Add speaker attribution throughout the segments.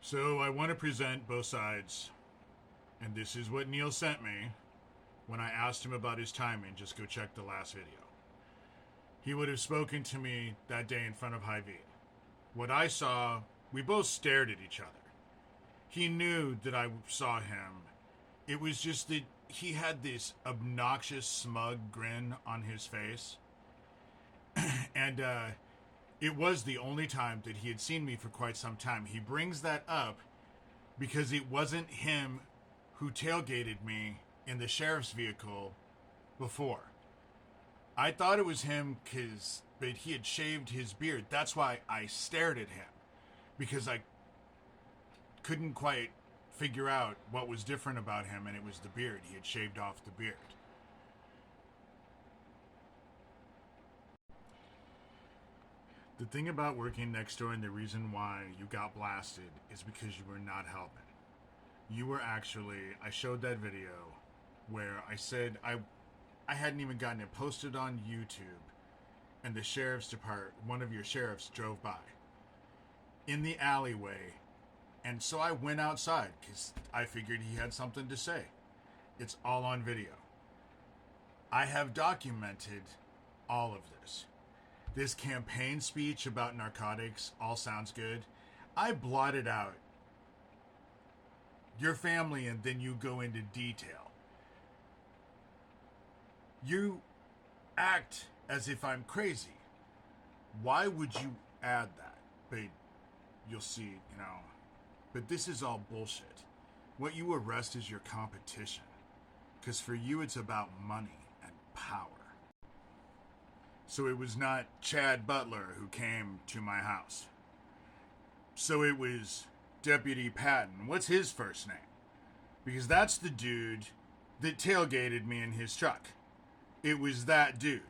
Speaker 1: So I want to present both sides, and this is what Neil sent me when I asked him about his timing. Just go check the last video. He would have spoken to me that day in front of Hy-Vee. What I saw, we both stared at each other. He knew that I saw him. It was just that he had this obnoxious, smug grin on his face. And it was the only time that he had seen me for quite some time. He brings that up because it wasn't him who tailgated me in the sheriff's vehicle before. I thought it was him but he had shaved his beard. That's why I stared at him, because I couldn't quite figure out what was different about him, and it was the beard. He had shaved off the beard. The thing about working next door and the reason why you got blasted is because you were not helping. You were actually, I showed that video where I said I hadn't even gotten it posted on YouTube, and the sheriff's department, one of your sheriffs drove by in the alleyway, and so I went outside because I figured he had something to say. It's all on video. I have documented all of this. This campaign speech about narcotics all sounds good. I blotted out your family and then you go into detail. You act as if I'm crazy. Why would you add that? But you'll see, But this is all bullshit. What you arrest is your competition. Because for you, it's about money and power. So it was not Chad Butler who came to my house. So it was Deputy Patton. What's his first name? Because that's the dude that tailgated me in his truck. It was that dude.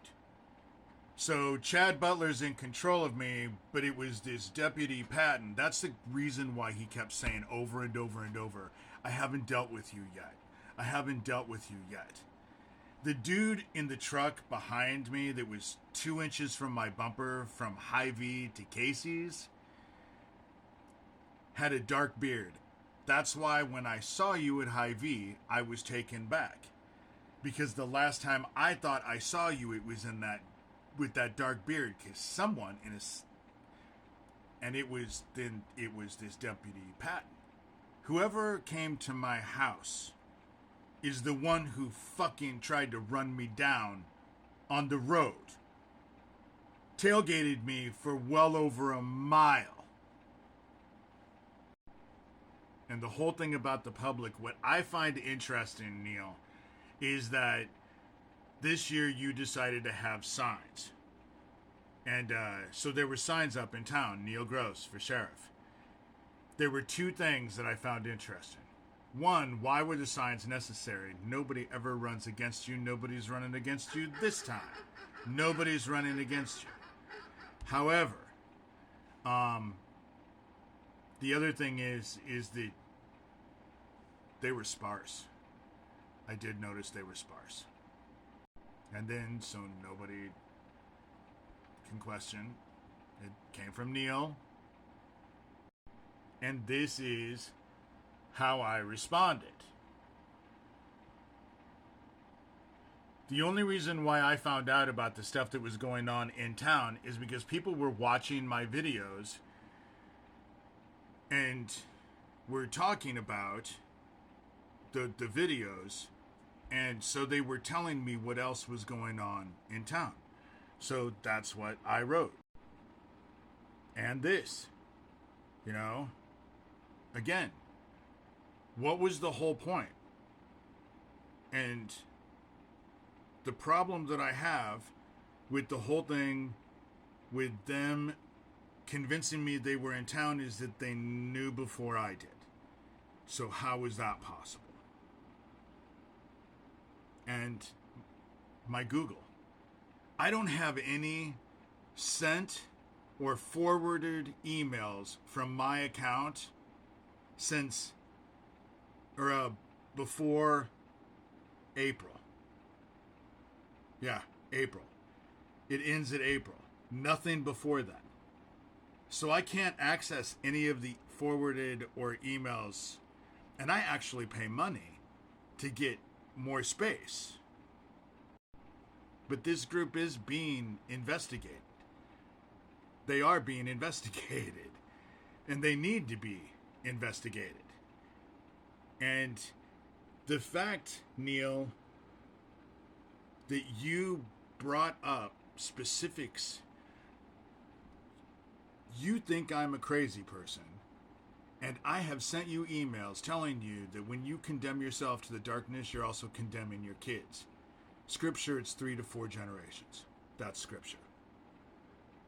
Speaker 1: So Chad Butler's in control of me, but it was this Deputy Patton. That's the reason why he kept saying over and over and over, I haven't dealt with you yet. I haven't dealt with you yet. The dude in the truck behind me that was 2 inches from my bumper from Hy-Vee to Casey's had a dark beard. That's why when I saw you at Hy-Vee, I was taken back. Because the last time I thought I saw you, it was with that dark beard, because someone and it was this Deputy Patton. Whoever came to my house is the one who fucking tried to run me down on the road. Tailgated me for well over a mile. And the whole thing about the public, what I find interesting, Neil, is that this year you decided to have signs. And so there were signs up in town, Neil Gross for sheriff. There were two things that I found interesting. One, why were the signs necessary? Nobody ever runs against you. Nobody's running against you this time. Nobody's running against you. However, the other thing is that they were sparse. I did notice they were sparse. And then, so nobody can question, it came from Neil. And this is how I responded. The only reason why I found out about the stuff that was going on in town is because people were watching my videos and were talking about the videos, and so they were telling me what else was going on in town. So that's what I wrote. And this, again, what was the whole point? And the problem that I have with the whole thing, with them convincing me they were in town, is that they knew before I did. So how is that possible? And my Google. I don't have any sent or forwarded emails from my account since before April. Yeah, April. It ends at April. Nothing before that. So I can't access any of the forwarded or emails. And I actually pay money to get more space. But this group is being investigated. They are being investigated. And they need to be investigated. And the fact, Neil, that you brought up specifics, you think I'm a crazy person. And I have sent you emails telling you that when you condemn yourself to the darkness, you're also condemning your kids. Scripture, it's 3 to 4 generations. That's scripture.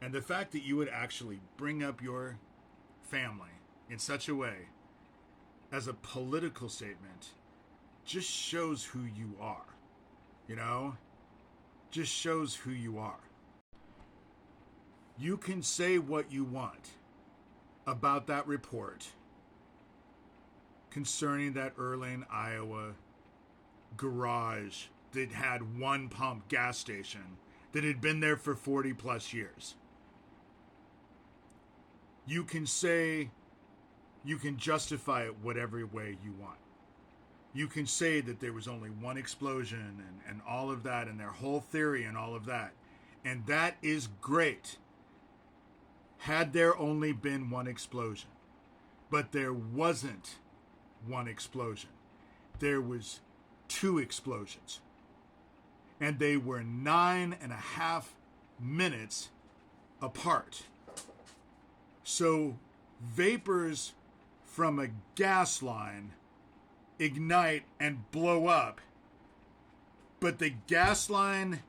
Speaker 1: And the fact that you would actually bring up your family in such a way as a political statement just shows who you are. You know? Just shows who you are. You can say what you want about that report concerning that Erling, Iowa garage that had one pump gas station that had been there for 40 plus years. You can say, you can justify it whatever way you want. You can say that there was only one explosion and all of that and their whole theory and all of that. And that is great. Had there only been one explosion. But there wasn't one explosion. There was 2 explosions. And they were 9.5 minutes apart. So vapors from a gas line ignite and blow up, but the gas line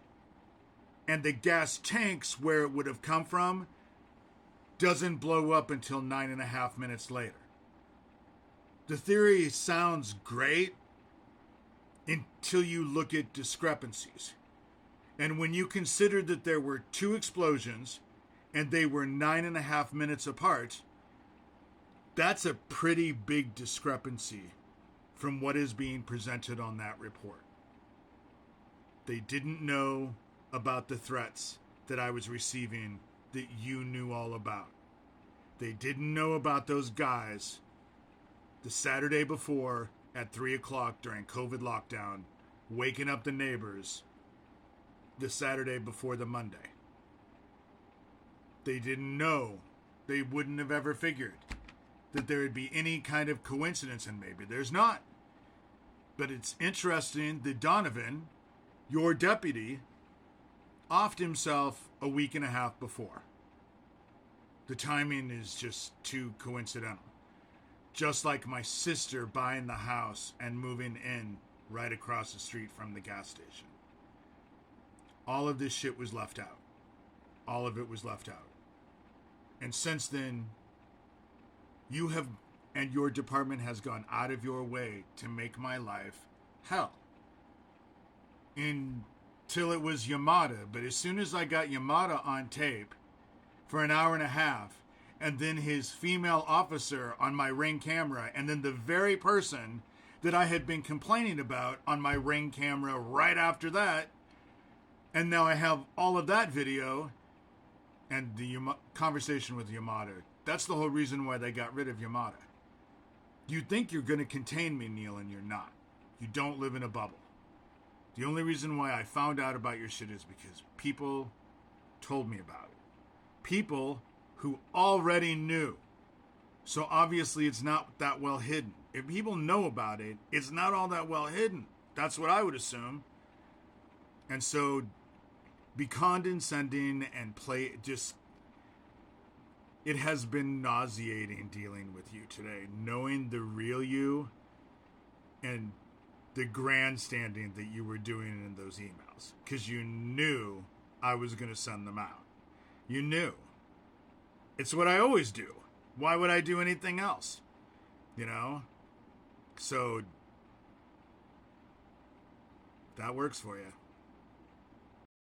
Speaker 1: and the gas tanks where it would have come from doesn't blow up until 9.5 minutes later. The theory sounds great until you look at discrepancies. And when you consider that there were 2 explosions and they were 9.5 minutes apart, that's a pretty big discrepancy from what is being presented on that report. They didn't know about the threats that I was receiving that you knew all about. They didn't know about those guys the Saturday before at 3 o'clock during COVID lockdown, waking up the neighbors the Saturday before the Monday. They didn't know. They wouldn't have ever figured that there would be any kind of coincidence, and maybe there's not. But it's interesting that Donovan, your deputy, offed himself a week and a half before. The timing is just too coincidental. Just like my sister buying the house and moving in right across the street from the gas station. All of this shit was left out. All of it was left out. And since then, you have, and your department has gone out of your way to make my life hell. Until it was Yamada. But as soon as I got Yamada on tape for an hour and a half, and then his female officer on my Ring camera, and then the very person that I had been complaining about on my Ring camera right after that, and now I have all of that video and the conversation with Yamada. That's the whole reason why they got rid of Yamada. You think you're going to contain me, Neil, and you're not. You don't live in a bubble. The only reason why I found out about your shit is because people told me about it. People who already knew. So obviously it's not that well hidden. If people know about it, it's not all that well hidden. That's what I would assume. And so be condescending and play just... It has been nauseating dealing with you today, knowing the real you and the grandstanding that you were doing in those emails. Because you knew I was going to send them out. You knew. It's what I always do. Why would I do anything else? You know? So, that works for you.